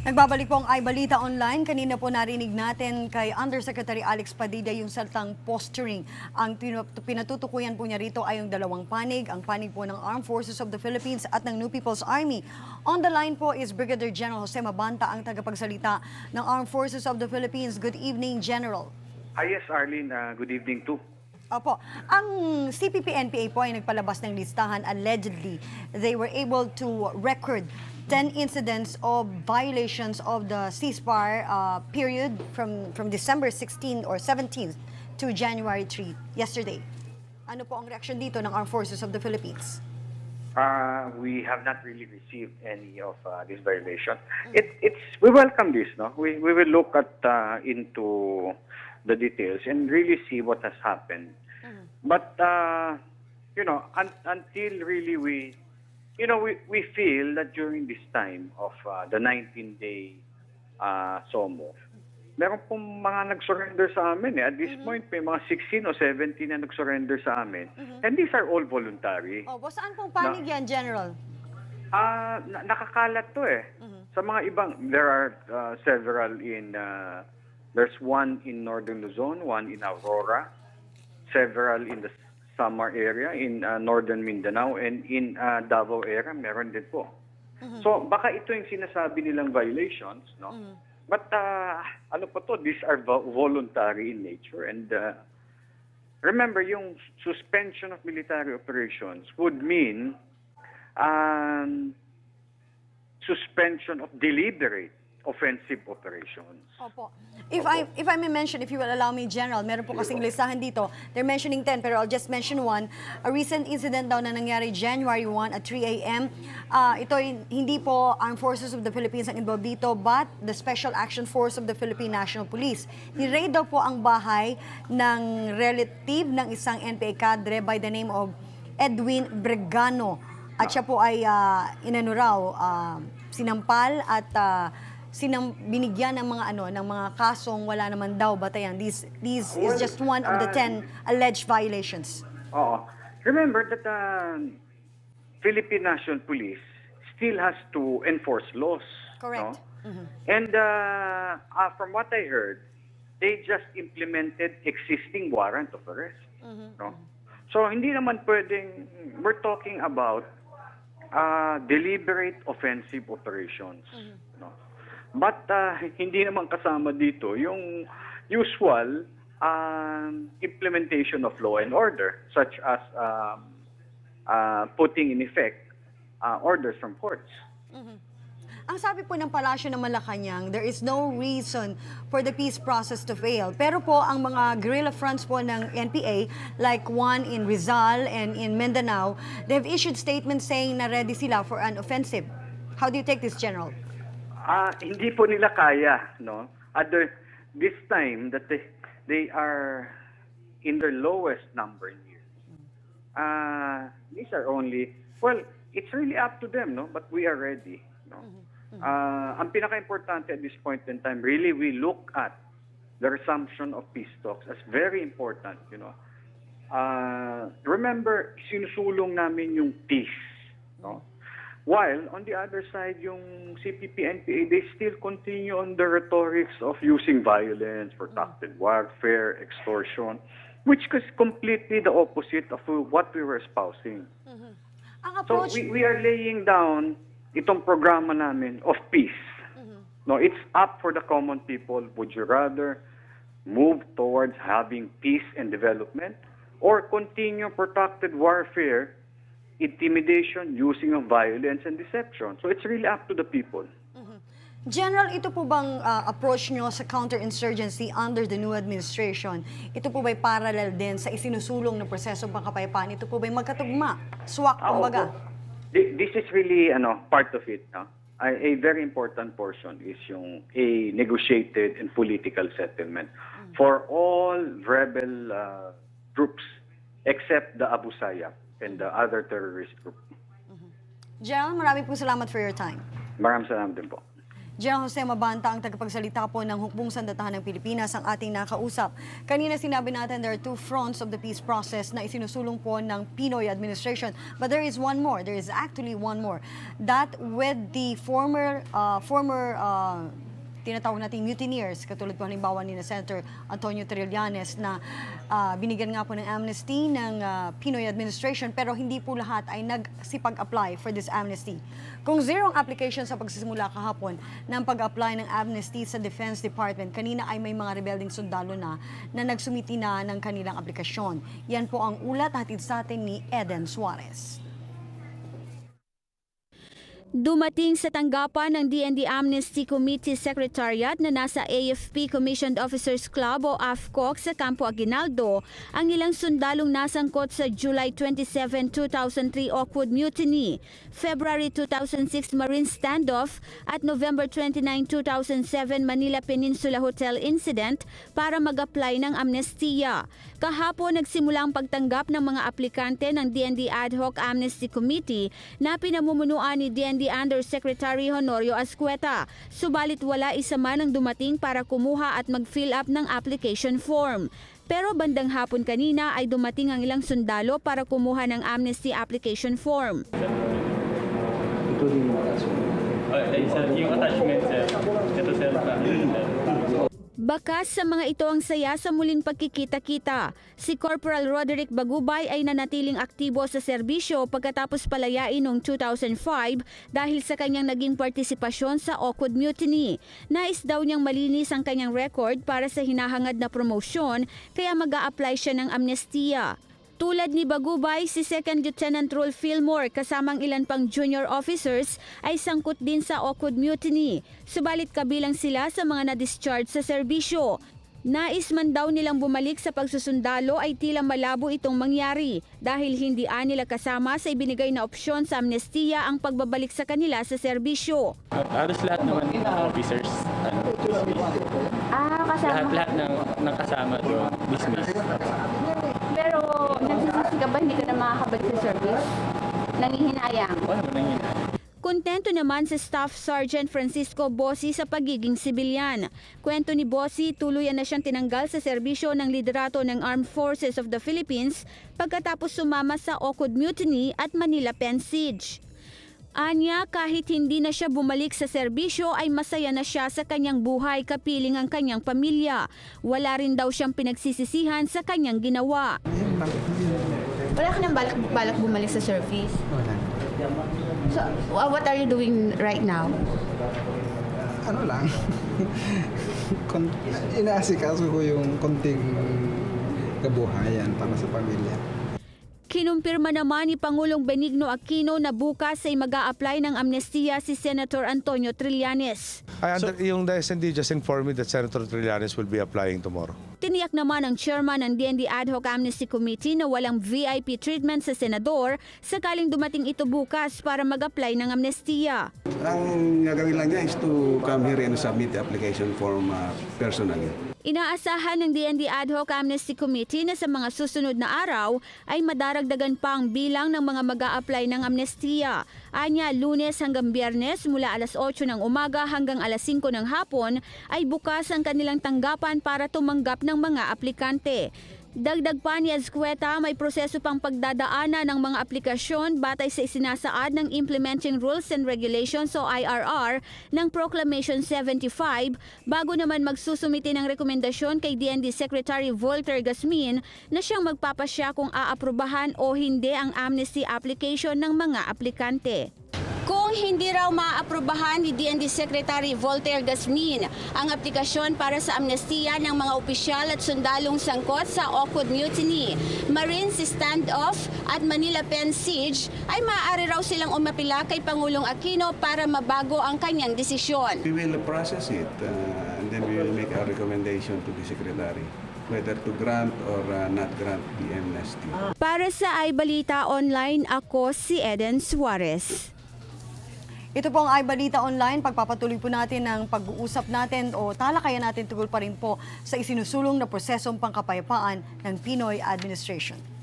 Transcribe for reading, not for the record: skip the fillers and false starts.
Nagbabalik po ang Ibalita Online. Kanina po narinig natin kay Undersecretary Alex Padilla yung salitang posturing. Ang pinatutukuyan po niya rito ay yung dalawang panig, ang panig po ng Armed Forces of the Philippines at ng New People's Army. On the line po is Brigadier General Jose Mabanta, ang tagapagsalita ng Armed Forces of the Philippines. Good evening, General. Yes, Arlene. Good evening too. Opo. Ang CPP-NPA po ay nagpalabas ng listahan. Allegedly, they were able to record 10 incidents of violations of the ceasefire period from December 16 or 17 to January 3, yesterday. Ano po ang reaction dito ng Armed Forces of the Philippines? We have not really received any of this violation. We welcome this, no? We will look at into the details and really see what has happened. But until really we feel that during this time of the 19-day SOMO, meron pong mga nag-surrender sa amin. At this point, may mga 16 o 17 na nag-surrender sa amin. And these are all voluntary. Saan pong panig yan, General? Nakakalat to eh. Sa mga ibang, there are several there's one in Northern Luzon, one in Aurora, several in the Samar area, in Northern Mindanao, and in Davao area, meron din po. So, baka ito yung sinasabi nilang violations, no? But, ano po to, these are voluntary in nature. And remember, yung suspension of military operations would mean suspension of deliberate offensive operations. Opo. If I may mention, if you will allow me, General, meron po kasing listahan dito. They're mentioning 10, pero I'll just mention one. A recent incident daw na nangyari January 1 at 3 a.m. Ito hindi po Armed Forces of the Philippines ang involved dito, but the Special Action Force of the Philippine National Police. Ni-raid daw po ang bahay ng relative ng isang NPA cadre by the name of Edwin Bregano. At siya po ay sinampal at binigyan ng mga kasong wala naman daw batayan. This is just one of the 10 alleged violations. Remember that Philippine National Police still has to enforce laws. Correct. No? And from what I heard, they just implemented existing warrant of arrest. No? So hindi naman pwedeng, we're talking about deliberate offensive operations. No? But hindi naman kasama dito yung usual implementation of law and order, such as putting in effect orders from courts. Ang sabi po ng Palasyo ng Malacanang, there is no reason for the peace process to fail. Pero po, ang mga guerrilla fronts po ng NPA, like one in Rizal and in Mindanao, they've issued statements saying na ready sila for an offensive. How do you take this, General? Hindi po nila kaya, no? This time that they are in their lowest number in years. These are only, well, it's really up to them, no? But we are ready, no? Ang pinaka-importante at this point in time, really we look at the resumption of peace talks as very important, you know. Remember, sinusulong namin yung peace, no? While, on the other side, yung CPP-NPA, they still continue on the rhetorics of using violence, protracted warfare, extortion, which is completely the opposite of what we were espousing. So we are laying down itong programa namin of peace. No, it's up for the common people. Would you rather move towards having peace and development or continue protracted warfare, intimidation, using of violence and deception? So it's really up to the people. General, ito po bang approach nyo sa counterinsurgency under the new administration? Ito po ba'y parallel din sa isinusulong ng prosesong pangkapayapaan? Ito po ba'y magkatugma? Swak, kumbaga? This is really part of it. No? A very important portion is yung a negotiated and political settlement for all rebel groups except the Abu Sayyaf and the other terrorist group. General, maraming po salamat for your time. Maraming salamat din po. General Jose Mabanta ang tagapagsalita po ng Hukbong Sandatahan ng Pilipinas ang ating nakausap. Kanina sinabi natin there are two fronts of the peace process na isinusulong po ng Pinoy administration. But there is one more. There is actually one more. That with the former tinatawag natin mutineers, katulad po halimbawa ni Senator Antonio Trillanes na binigyan nga po ng amnesty ng Pinoy administration pero hindi po lahat ay nagsipag-apply for this amnesty. Kung zero ang application sa pagsisimula kahapon ng pag-apply ng amnesty sa Defense Department, kanina ay may mga rebelding sundalo na nagsumiti na ng kanilang aplikasyon. Yan po ang ulat hatid sa atin ni Eden Suarez. Dumating sa tanggapan ng DND Amnesty Committee Secretariat na nasa AFP Commissioned Officers Club o AFCOC sa Campo Aguinaldo ang ilang sundalong nasangkot sa July 27, 2003 Oakwood Mutiny, February 2006 Marine Standoff at November 29, 2007 Manila Peninsula Hotel Incident para mag-apply ng amnestiya. Kahapon nagsimula ang pagtanggap ng mga aplikante ng DND Ad Hoc Amnesty Committee na pinamumunuan ni DND Undersecretary Honorio Ascueta. Subalit wala isa man ang dumating para kumuha at mag-fill up ng application form. Pero bandang hapon kanina ay dumating ang ilang sundalo para kumuha ng amnesty application form. Including yung attachment, sir. Ito, sir. Bakas sa mga ito ang saya sa muling pagkikita-kita. Si Corporal Roderick Bagubay ay nanatiling aktibo sa serbisyo pagkatapos palayain noong 2005 dahil sa kanyang naging partisipasyon sa Oakwood Mutiny. Nais daw niyang malinis ang kanyang record para sa hinahangad na promosyon kaya mag-a-apply siya ng amnestiya. Tulad ni Bagubay, si Second Lieutenant Rolf Fillmore kasamang ilan pang junior officers ay sangkot din sa Oakwood Mutiny. Subalit kabilang sila sa mga na-discharge sa serbisyo. Nais man daw nilang bumalik sa pagsusundalo ay tila malabo itong mangyari dahil hindi nila kasama sa ibinigay na opsyon sa amnestiya ang pagbabalik sa kanila sa serbisyo. Halos lahat naman ng officers, Kasama. lahat ng kasama doon, dismiss. Pero nagsisisi ka ba hindi ka na makakabalik sa service? Nangihinayang? Wala mo nang yun. Kontento naman si Staff Sergeant Francisco Bossi sa pagiging sibilyan. Kwento ni Bossi, tuluyan na siyang tinanggal sa serbisyo ng liderato ng Armed Forces of the Philippines pagkatapos sumama sa Oakwood Mutiny at Manila Pen Siege. Anya, kahit hindi na siya bumalik sa serbisyo ay masaya na siya sa kanyang buhay kapiling ang kanyang pamilya. Wala rin daw siyang pinagsisisihan sa kanyang ginawa. Wala ka nang balak bumalik sa service? Wala. So, what are you doing right now? Ano lang. Inaasikaso ko yung konting kabuhayan para sa pamilya. Kinumpirma naman ni Pangulong Benigno Aquino na bukas ay mag-a-apply ng amnestiya si Senator Antonio Trillanes. Yung SND just informed me that Senator Trillanes will be applying tomorrow. Tiniyak naman ng chairman ng DND Ad Hoc Amnesty Committee na walang VIP treatment sa senador sakaling dumating ito bukas para mag-apply ng amnestiya. Ang gagawin lang niya is to come here and submit the application form personally. Inaasahan ng DND Ad Hoc Amnesty Committee na sa mga susunod na araw ay madaragdagan pa ang bilang ng mga mag-a-apply ng amnestiya. Anya, Lunes hanggang Biyernes mula alas 8 ng umaga hanggang alas 5 ng hapon ay bukas ang kanilang tanggapan para tumanggap ng mga aplikante. Dagdag pa ni Ascueta, may proseso pang pagdadaanan ng mga aplikasyon batay sa isinasaad ng Implementing Rules and Regulations o IRR ng Proclamation 75 bago naman magsusumite ng rekomendasyon kay DND Secretary Volter Gasmin na siyang magpapasya kung aaprubahan o hindi ang amnesty application ng mga aplikante. Kung hindi raw maaprubahan ni DND Secretary Volter Gasmin ang aplikasyon para sa amnestiya ng mga opisyal at sundalong sangkot sa Oakwood Mutiny, Marine Standoff at Manila Pen Siege, ay maaari raw silang umapila kay Pangulong Aquino para mabago ang kanyang desisyon. We will process it and then we will make a recommendation to the Secretary whether to grant or not grant the amnesty. Para sa Ibalita Online, ako si Eden Suarez. Ito po ang Ibalita Online. Pagpapatuloy po natin ang pag-uusap natin o talakayan natin tungkol pa rin po sa isinusulong na prosesong pangkapayapaan ng Pinoy administration.